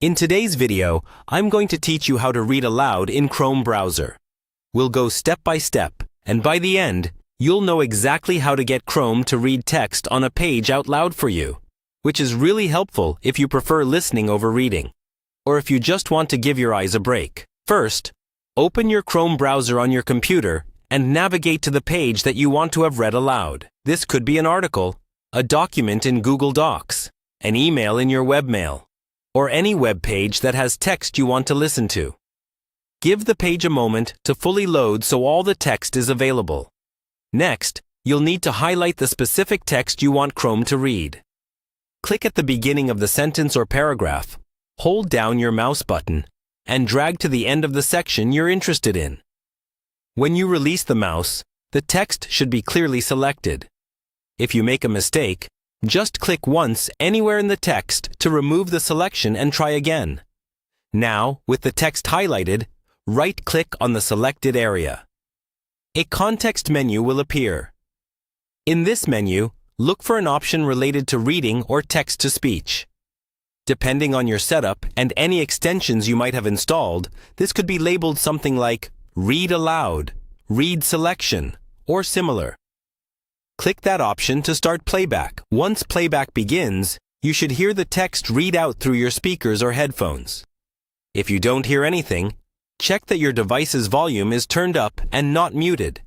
In today's video, I'm going to teach you how to read aloud in Chrome browser. We'll go step by step, and by the end, you'll know exactly how to get Chrome to read text on a page out loud for you, which is really helpful if you prefer listening over reading, or if you just want to give your eyes a break. First, open your Chrome browser on your computer and navigate to the page that you want to have read aloud. This could be an article, a document in Google Docs, an email in your webmail, or any web page that has text you want to listen to. Give the page a moment to fully load so all the text is available. Next, you'll need to highlight the specific text you want Chrome to read. Click at the beginning of the sentence or paragraph, hold down your mouse button, and drag to the end of the section you're interested in. When you release the mouse, the text should be clearly selected. If you make a mistake, just click once anywhere in the text to remove the selection and try again. Now, with the text highlighted, right-click on the selected area. A context menu will appear. In this menu, look for an option related to reading or text-to-speech. Depending on your setup and any extensions you might have installed, this could be labeled something like Read Aloud, Read Selection, or similar. Click that option to start playback. Once playback begins, you should hear the text read out through your speakers or headphones. If you don't hear anything, check that your device's volume is turned up and not muted,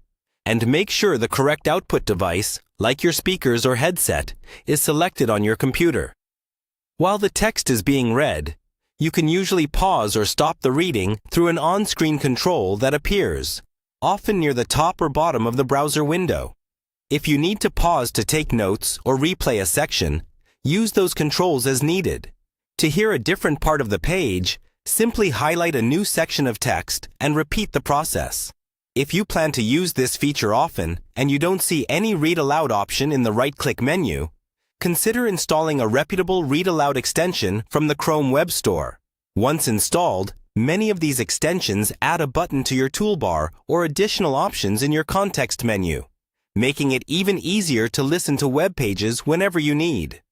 and make sure the correct output device, like your speakers or headset, is selected on your computer. While the text is being read, you can usually pause or stop the reading through an on-screen control that appears, often near the top or bottom of the browser window. If you need to pause to take notes or replay a section, use those controls as needed. To hear a different part of the page, simply highlight a new section of text and repeat the process. If you plan to use this feature often and you don't see any Read Aloud option in the right-click menu, consider installing a reputable Read Aloud extension from the Chrome Web Store. Once installed, many of these extensions add a button to your toolbar or additional options in your context menu, making it even easier to listen to web pages whenever you need.